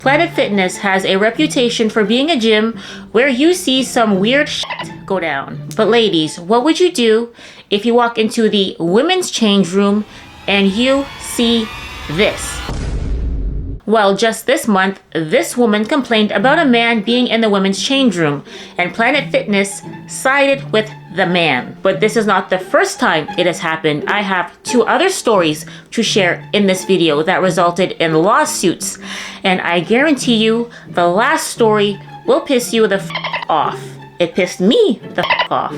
Planet Fitness has a reputation for being a gym where you see some weird shit go down. But ladies, what would you do if you walk into the women's change room and you see this? Well, just this month, this woman complained about a man being in the women's change room, and Planet Fitness sided with the man. But this is not the first time it has happened. I have two other stories to share in this video that resulted in lawsuits, and I guarantee you the last story will piss you the f off. It pissed me the f off.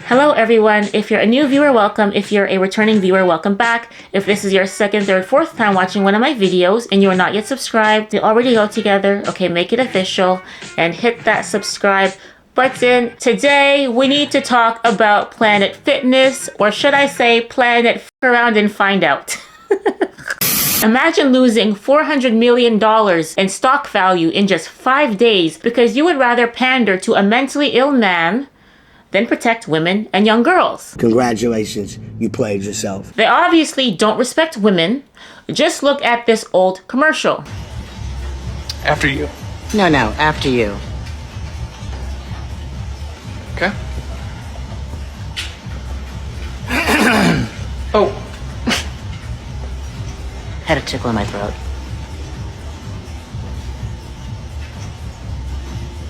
Hello everyone, if you're a new viewer, welcome. If you're a returning viewer, welcome back. If this is your second, third, fourth time watching one of my videos and you are not yet subscribed, we already go together. Okay, make it official and hit that subscribe button. Today, we need to talk about Planet Fitness, or should I say Planet F around and find out. Imagine losing $400 million in stock value in just 5 days because you would rather pander to a mentally ill man than protect women and young girls. Congratulations, you played yourself. They obviously don't respect women. Just look at this old commercial. After you. No, after you. Okay. Oh. Had a tickle in my throat.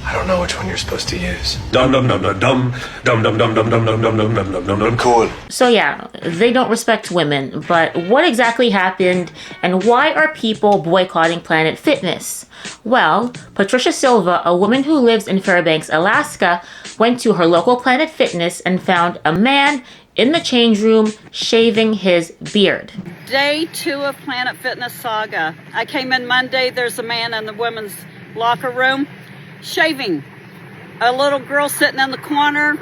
I don't know which one you're supposed to use. Dum dum dum dum dum dum dum dum dum dum dum dum dum dum dum dum. Cool. So yeah, they don't respect women, but what exactly happened and why are people boycotting Planet Fitness? Well, Patricia Silva, a woman who lives in Fairbanks, Alaska, went to her local Planet Fitness and found a man in the change room shaving his beard. Day 2 of Planet Fitness saga. I came in Monday, there's a man in the women's locker room shaving. A little girl sitting in the corner,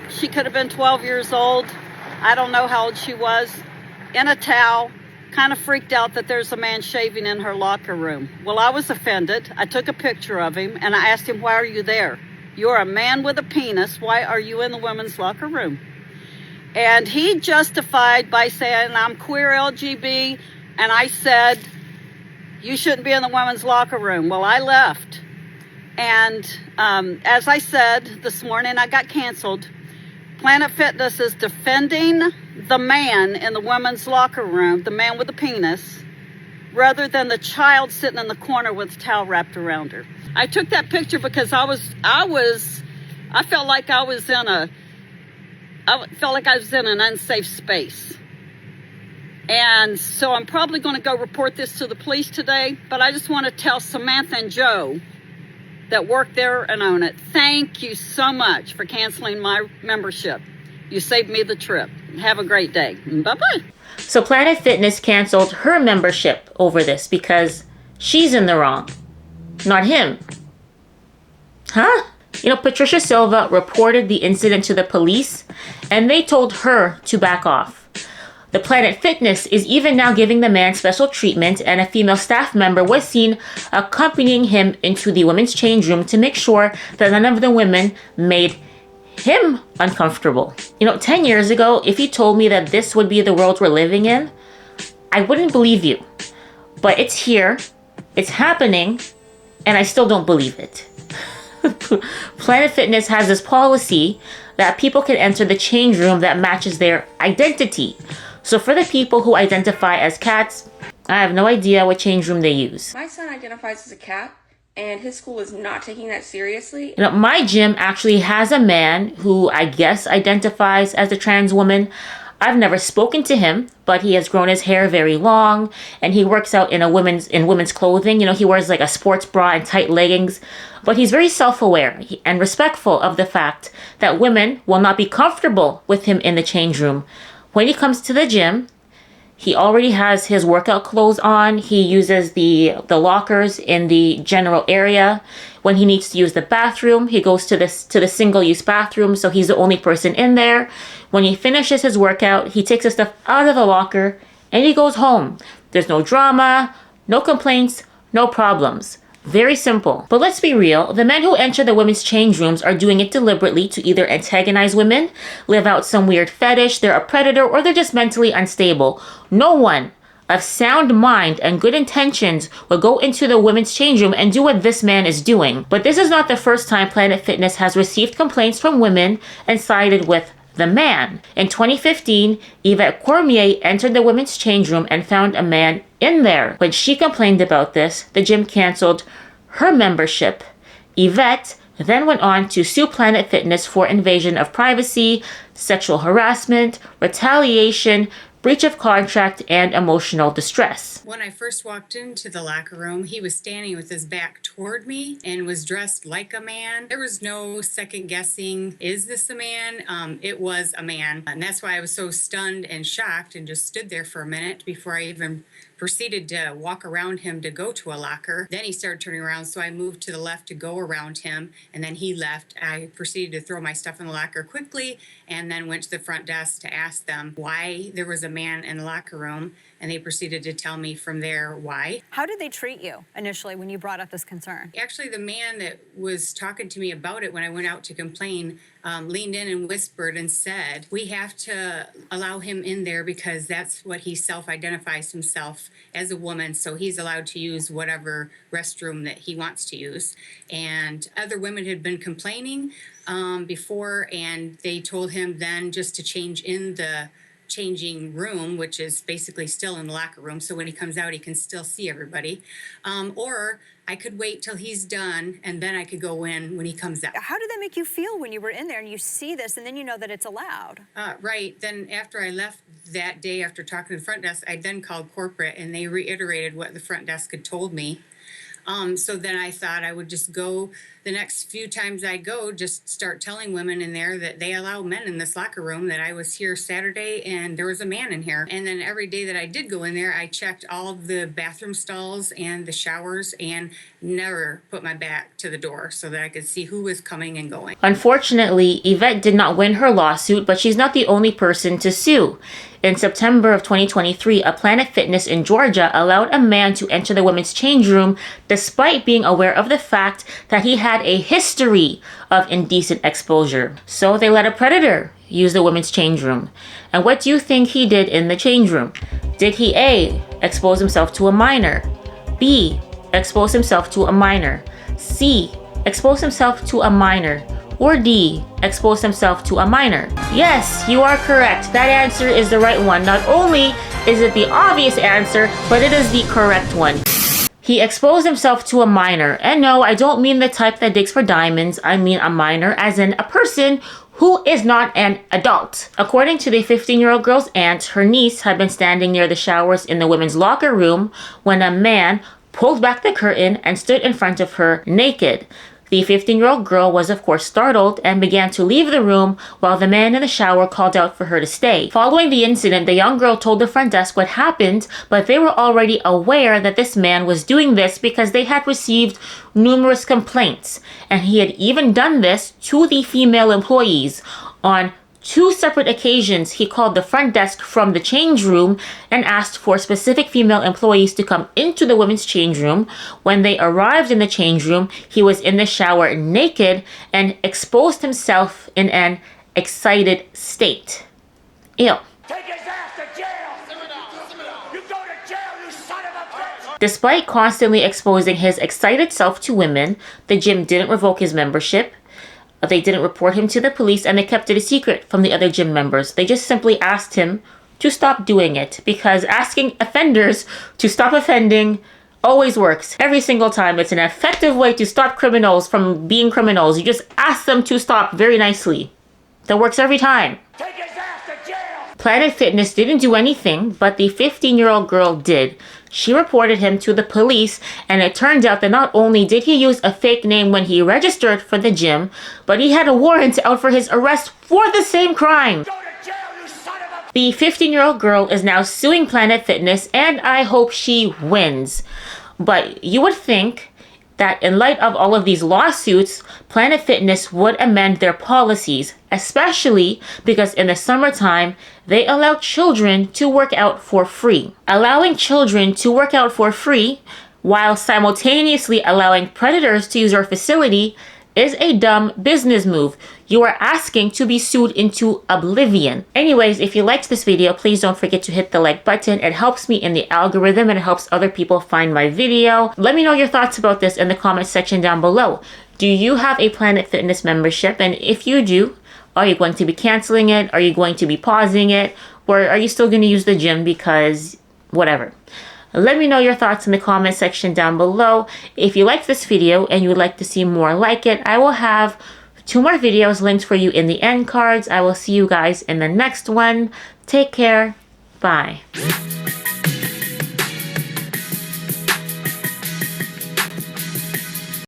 she could have been 12 years old, I don't know how old she was, in a towel, kind of freaked out that there's a man shaving in her locker room. Well, I was offended. I took a picture of him and I asked him, why are you there? You're a man with a penis, why are you in the women's locker room? And he justified by saying, I'm queer LGB, and I said, you shouldn't be in the women's locker room. Well, I left. And as I said this morning, I got canceled. Planet Fitness is defending the man in the women's locker room, the man with the penis, rather than the child sitting in the corner with a towel wrapped around her. I took that picture because I felt like I was in an unsafe space. And so I'm probably going to go report this to the police today, but I just want to tell Samantha and Joe that work there and own it, thank you so much for canceling my membership. You saved me the trip. Have a great day. Bye-bye. So Planet Fitness canceled her membership over this because she's in the wrong, not him. Huh? You know, Patricia Silva reported the incident to the police and they told her to back off. The Planet Fitness is even now giving the man special treatment, and a female staff member was seen accompanying him into the women's change room to make sure that none of the women made him uncomfortable. You know, 10 years ago, if you told me that this would be the world we're living in, I wouldn't believe you. But it's here, it's happening, and I still don't believe it. Planet Fitness has this policy that people can enter the change room that matches their identity. So for the people who identify as cats, I have no idea what change room they use. My son identifies as a cat, and his school is not taking that seriously. You know, my gym actually has a man who I guess identifies as a trans woman. I've never spoken to him, but he has grown his hair very long, and he works out in women's clothing. You know, he wears like a sports bra and tight leggings, but he's very self-aware and respectful of the fact that women will not be comfortable with him in the change room. When he comes to the gym, he already has his workout clothes on. He uses the lockers in the general area. When he needs to use the bathroom, he goes to the single-use bathroom, so he's the only person in there. When he finishes his workout, he takes his stuff out of the locker and he goes home. There's no drama, no complaints, no problems. Very simple. But let's be real, the men who enter the women's change rooms are doing it deliberately to either antagonize women, live out some weird fetish, they're a predator, or they're just mentally unstable. No one of sound mind and good intentions would go into the women's change room and do what this man is doing. But this is not the first time Planet Fitness has received complaints from women and sided with the man. In 2015, Yvette Cormier entered the women's change room and found a man in there. When she complained about this, the gym canceled her membership. Yvette then went on to sue Planet Fitness for invasion of privacy, sexual harassment, retaliation, breach of contract, and emotional distress. When I first walked into the locker room, he was standing with his back toward me and was dressed like a man. There was no second guessing, is this a man? It was a man. And that's why I was so stunned and shocked and just stood there for a minute before I even proceeded to walk around him to go to a locker. Then he started turning around, so I moved to the left to go around him, and then he left. I proceeded to throw my stuff in the locker quickly and then went to the front desk to ask them why there was a man in the locker room, and they proceeded to tell me from there why. How did they treat you initially when you brought up this concern? Actually, the man that was talking to me about it when I went out to complain leaned in and whispered and said, we have to allow him in there because that's what he self-identifies himself as, a woman, so he's allowed to use whatever restroom that he wants to use. And other women had been complaining before, and they told him then just to change in the changing room, which is basically still in the locker room, so when he comes out he can still see everybody, or I could wait till he's done and then I could go in when he comes out. How did that make you feel when you were in there and you see this and then you know that it's allowed? Right. Then after I left that day, after talking to the front desk, I then called corporate and they reiterated what the front desk had told me. So then I thought I would just go, the next few times I go, just start telling women in there that they allow men in this locker room, that I was here Saturday and there was a man in here. And then every day that I did go in there, I checked all of the bathroom stalls and the showers and never put my back to the door so that I could see who was coming and going. Unfortunately, Yvette did not win her lawsuit, but she's not the only person to sue. In September of 2023, a Planet Fitness in Georgia allowed a man to enter the women's change room despite being aware of the fact that he had a history of indecent exposure. So they let a predator use the women's change room. And what do you think he did in the change room? Did he A, expose himself to a minor? B, expose himself to a minor? C, expose himself to a minor? Or D, expose himself to a minor? Yes, you are correct. That answer is the right one. Not only is it the obvious answer, but it is the correct one. He exposed himself to a minor. And no, I don't mean the type that digs for diamonds. I mean a minor as in a person who is not an adult. According to the 15-year-old girl's aunt, her niece had been standing near the showers in the women's locker room when a man pulled back the curtain and stood in front of her naked. The 15-year-old girl was of course startled and began to leave the room while the man in the shower called out for her to stay. Following the incident, the young girl told the front desk what happened, but they were already aware that this man was doing this because they had received numerous complaints, and he had even done this to the female employees. On 2 separate occasions, he called the front desk from the change room and asked for specific female employees to come into the women's change room. When they arrived in the change room, he was in the shower naked and exposed himself in an excited state. Ew. Take his ass to jail! You go to jail, you son of a bitch! Despite constantly exposing his excited self to women, the gym didn't revoke his membership. They didn't report him to the police, and they kept it a secret from the other gym members. They just simply asked him to stop doing it, because asking offenders to stop offending always works. Every single time. It's an effective way to stop criminals from being criminals. You just ask them to stop very nicely. That works every time. Take his ass to jail! Planet Fitness didn't do anything, but the 15-year-old girl did. She reported him to the police, and it turned out that not only did he use a fake name when he registered for the gym, but he had a warrant out for his arrest for the same crime. Go to jail, you son of a... The 15-year-old girl is now suing Planet Fitness, and I hope she wins. But you would think that in light of all of these lawsuits, Planet Fitness would amend their policies, especially because in the summertime, they allow children to work out for free. Allowing children to work out for free while simultaneously allowing predators to use our facility is a dumb business move. You are asking to be sued into oblivion. Anyways, if you liked this video, please don't forget to hit the like button. It helps me in the algorithm and it helps other people find my video. Let me know your thoughts about this in the comment section down below. Do you have a Planet Fitness membership? And if you do, are you going to be canceling it? Are you going to be pausing it? Or are you still going to use the gym because whatever? Let me know your thoughts in the comment section down below. If you liked this video and you would like to see more like it, I will have 2 more videos linked for you in the end cards. I will see you guys in the next one. Take care. Bye.